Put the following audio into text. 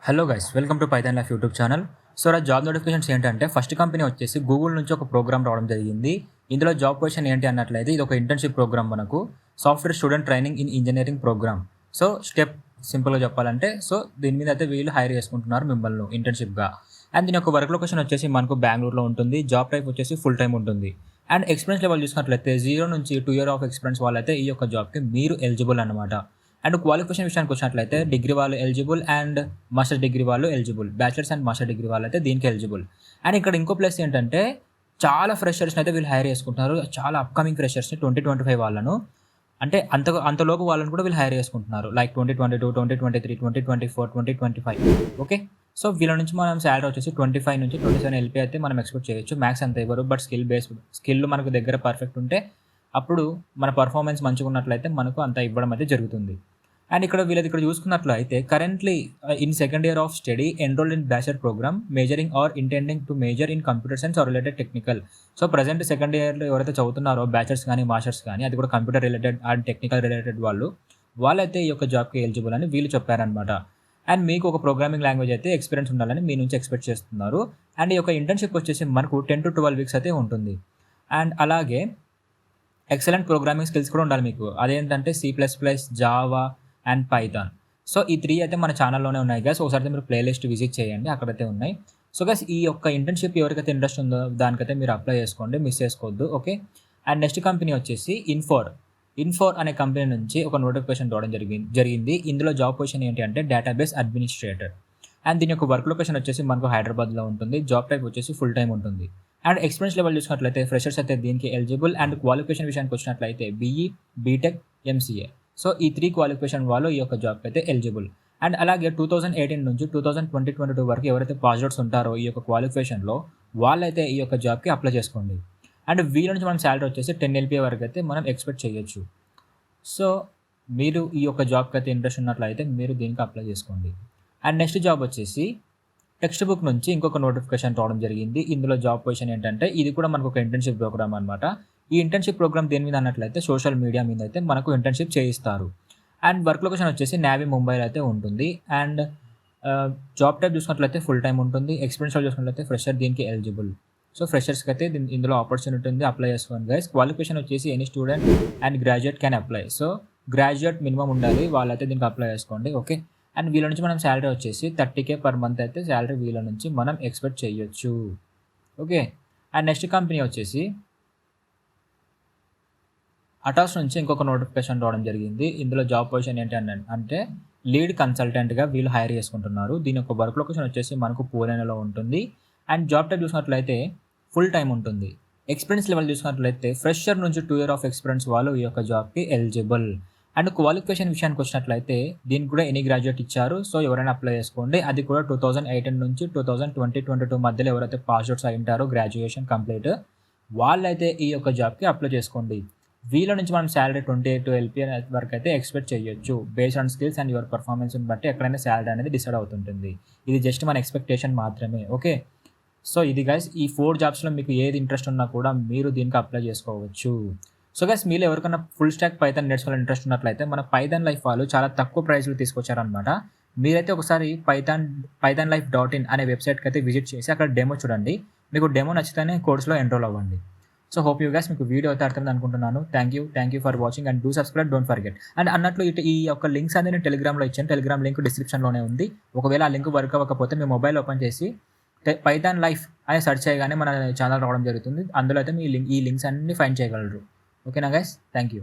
Hello guys, welcome to Python life YouTube channel. So job notifications ఏంటంటే first company వచ్చేసి Google నుంచి ఒక programme రావడం జరిగింది. ఇందులో జాబ్ పొజిషన్ ఏంటి అన్నట్లయితే ఇది ఒక ఇంటర్న్షిప్ ప్రోగ్రామ్, మనకు software student training in engineering program. So step సింపుల్గా చెప్పాలంటే దీని మీద అయితే వీళ్ళు హైర్ చేసుకుంటున్నారు మిమ్మల్ని ఇంటర్న్షిప్గా. అండ్ దీని యొక్క వర్క్ లొకేషన్ వచ్చేసి మనకు బెంగళూరులో ఉంటుంది. జాబ్ టైప్ వచ్చేసి ఫుల్ టైం ఉంటుంది. అండ్ ఎక్స్పీరియన్స్ లెవెల్ చూసినట్లయితే 0 నుంచి 2 years ఆఫ్ ఎక్స్పీరియన్స్ వాళ్ళైతే ఈ యొక్క జాబ్కి మీరు ఎలిజిబుల్ అనమాట. అండ్ క్వాలిఫికేషన్ విషయానికి వచ్చినట్లయితే డిగ్రీ వాళ్ళు ఎలిజిబుల్ అండ్ మాస్టర్ డిగ్రీ వాళ్ళు eligible. Bachelors and master degree వాళ్ళు అయితే దీనికి ఎలిజిబుల్. అండ్ ఇక్కడ ఇంకో ప్లస్ ఏంటంటే చాలా ఫ్రెషర్స్ని అయితే వీళ్ళు హైర్ చేసుకుంటున్నారు. చాలా అప్కమింగ్ ఫ్రెషర్స్ని 2025 వాళ్ళను, అంటే అంతలోపు వాళ్ళని కూడా వీళ్ళు హైర్ చేసుకుంటున్నారు. లైక్ 2022, 2023, 2024, 2025. ఓకే, సో వీళ్ళ నుంచి మనం శాలరీ వచ్చేసి 25 నుంచి 27 LP అయితే మనం ఎక్స్పెక్ట్ చేయొచ్చు. మ్యాక్స్ అంత ఇవ్వరు, బట్ స్కిల్ మనకు దగ్గర పర్ఫెక్ట్ ఉంటే అప్పుడు మన పర్ఫార్మెన్స్ మంచిగా ఉన్నట్లయితే మనకు అంత ఇవ్వడం అయితే జరుగుతుంది. అండ్ ఇక్కడ చూసుకున్నట్లయితే currently in second year of study enrolled in bachelor program majoring or intending to major in computer science or related technical. So present second ఇయర్లో ఎవరైతే చదువుతున్నారో బ్యాచిలర్స్ కానీ మాస్టర్స్ కానీ, అది కూడా computer related and technical related వాళ్ళైతే ఈ యొక్క జాబ్కి ఎలిజిబుల్ అని వీళ్ళు చెప్పారనమాట. అండ్ మీకు ఒక ప్రోగ్రామింగ్ లాంగ్వేజ్ అయితే ఎక్స్పీరియన్స్ ఉండాలని మీ నుంచి ఎక్స్పెక్ట్ చేస్తున్నారు. అండ్ ఈ యొక్క ఇంటర్న్షిప్ వచ్చేసి మనకు 10 to 12 weeks అయితే ఉంటుంది. అండ్ అలాగే ఎక్సలెంట్ ప్రోగ్రామింగ్ స్కిల్స్ కూడా ఉండాలి మీకు. అదేంటంటే C++, Java and Python. So ఈ 3 అయితే మన ఛానల్లోనే ఉన్నాయి గైస్. ఒకసారి మీరు ప్లేలిస్ట్ విజిట్ చేయండి, అక్కడైతే ఉన్నాయి. సో గైస్, ఈ యొక్క ఇంటర్న్షిప్ ఎవరికైతే ఇంట్రెస్ట్ ఉందో దానికైతే మీరు అప్లై చేసుకోండి, మిస్ చేసుకోవద్దు. ఓకే, అండ్ నెక్స్ట్ కంపెనీ వచ్చేసి ఇన్ఫోర్ అనే కంపెనీ నుంచి ఒక నోటిఫికేషన్ రావడం జరిగింది. ఇందులో జాబ్ పొజిషన్ ఏంటి అంటే డేటాబేస్ అడ్మినిస్ట్రేటర్. అండ్ దీని యొక్క వర్క్ లొకేషన్ వచ్చేసి మనకు హైదరాబాద్లో ఉంటుంది. జాబ్ టైప్ వచ్చేసి ఫుల్ టైం ఉంటుంది. అండ్ ఎక్స్పీరియన్స్ లెవెల్ చూసినట్లయితే ఫ్రెషర్స్ అయితే దీనికి ఎలిజిబుల్. అండ్ క్వాలిఫికేషన్ విషయానికి వచ్చినట్లయితే BE, BTech, MCA. సో ఈ 3 క్వాలిఫికేషన్ వాళ్ళు ఈ యొక్క జాబ్కి అయితే ఎలిజిబుల్. అండ్ అలాగే 2018 నుంచి 2022 వరకు ఎవరైతే పాస్ అవుట్స్ ఉంటారో ఈ యొక్క క్వాలిఫికేషన్లో వాళ్ళైతే ఈ యొక్క జాబ్కి అప్లై చేసుకోండి. అండ్ వీళ్ళ నుంచి మనం శాలరీ వచ్చేసి 10 LP వరకు అయితే మనం ఎక్స్పెక్ట్ చేయొచ్చు. సో మీరు ఈ యొక్క జాబ్కి అయితే ఇంట్రెస్ట్ ఉన్నట్లయితే మీరు దీనికి అప్లై చేసుకోండి. అండ్ నెక్స్ట్ జాబ్ వచ్చేసి టెక్స్ట్బుక్ నుంచి ఇంకొక నోటిఫికేషన్ రావడం జరిగింది. ఇందులో జాబ్ పొజిషన్ ఏంటంటే ఇది కూడా మనకు ఒక ఇంటర్న్షిప్ ప్రోగ్రామ్ అనమాట. ఈ ఇంటర్న్షిప్ ప్రోగ్రామ్ దేని మీద అన్నట్లయితే సోషల్ మీడియా మీద అయితే మనకు ఇంటర్న్షిప్ చేయిస్తారు. అండ్ వర్క్ లొకేషన్ వచ్చేసి నావీ ముంబైలో అయితే ఉంటుంది. అండ్ జాబ్ టైప్ చూసినట్లయితే ఫుల్ టైం ఉంటుంది. ఎక్స్పీరియన్స్ చూసినట్లయితే ఫ్రెషర్ దీనికి ఎలిజిబుల్. సో ఫ్రెషర్స్కి అయితే ఇందులో ఆపర్చునిటీ ఉంది, అప్లై చేసుకోండి గైస్. క్వాలిఫికేషన్ వచ్చేసి any student and graduate can apply. So graduate minimum ఉండాలి, వాళ్ళైతే దీనికి అప్లై చేసుకోండి. ఓకే, అండ్ వీళ్ళ నుంచి మనం శాలరీ వచ్చేసి 30K per month అయితే శాలరీ వీళ్ళ నుంచి మనం ఎక్స్పెక్ట్ చేయొచ్చు. ఓకే, అండ్ నెక్స్ట్ కంపెనీ వచ్చేసి అటాస్ నుంచి ఇంకొక నోటిఫికేషన్ రావడం జరిగింది. ఇందులో జాబ్ పొజిషన్ ఏంటి అంటే లీడ్ కన్సల్టెంట్గా వీళ్ళు హైర్ చేసుకుంటున్నారు. దీని యొక్క వర్క్ లొకేషన్ వచ్చేసి మనకు పూణేలో ఉంటుంది. అండ్ జాబ్ టైప్ చూసినట్లయితే ఫుల్ టైం ఉంటుంది. ఎక్స్పీరియన్స్ లెవెల్ చూసినట్లయితే ఫ్రెషర్ నుంచి 2 years ఆఫ్ ఎక్స్పీరియన్స్ వాళ్ళు ఈ యొక్క జాబ్కి ఎలిజిబుల్. అండ్ క్వాలిఫికేషన్ విషయానికి వచ్చినట్లయితే దీనికి కూడా ఎనీ గ్రాడ్యుయేట్ ఇచ్చారు. సో ఎవరైనా అప్లై చేసుకోండి. అది కూడా 2018 నుంచి 2022 మధ్యలో ఎవరైతే పాస్ అవుట్స్ అయి ఉంటారో గ్రాడ్యుయేషన్ కంప్లీట్ వాళ్ళైతే ఈ యొక్క జాబ్కి అప్లై చేసుకోండి. వీళ్ళ నుంచి మనం శాలరీ 28 LP వరకు అయితే ఎక్స్పెక్ట్ చేయొచ్చు. Based on skills and your పర్ఫార్మెన్స్ని బట్టి ఎక్కడైనా శాలరీ అనేది డిసైడ్ అవుతుంటుంది. ఇది జస్ట్ మన ఎక్స్పెక్టేషన్ మాత్రమే. ఓకే, సో ఇది గైస్, ఈ 4 జాబ్స్లో మీకు ఏది ఇంట్రెస్ట్ ఉన్నా కూడా మీరు దీనికి అప్లై చేసుకోవచ్చు. సో గైస్, మీరు ఎవరికైనా ఫుల్ స్టాక్ పైథాన్ నేర్చుకోవాలని ఇంట్రెస్ట్ ఉన్నట్లయితే మన పైథాన్ లైఫ్ వాళ్ళు చాలా తక్కువ ప్రైస్లో తీసుకొచ్చారనమాట. మీరైతే ఒకసారి pythonlife.in అనే వెబ్సైట్కి అయితే విజిట్ చేసి అక్కడ డెమో చూడండి. మీకు డెమో నచ్చితేనే కోర్స్లో ఎన్రోల్ అవ్వండి. సో హోప్ యూ గైస్ మీకు వీడియో అయితే అర్థమైంది అనుకుంటున్నాను. Thank you for watching and do subscribe, don't forget. And అన్నట్లు ఈ యొక్క లింక్స్ అనేది నేను టెలిగ్రామ్లో ఇచ్చాను. టెలిగ్రామ్ లింక్ డిస్క్రిప్షన్లోనే ఉంది. ఒకవేళ ఆ లింక్ వర్క్ అవ్వకపోతే మీ మొబైల్ ఓపెన్ చేసి పైథాన్ లైఫ్ అని సెర్చ్ చేయగానే మన ఛానల్ రావడం జరుగుతుంది. అందులో అయితే ఈ లింక్స్ అన్ని ఫైండ్ చేయగలరు. ఓకేనా గైస్, థ్యాంక్ యూ.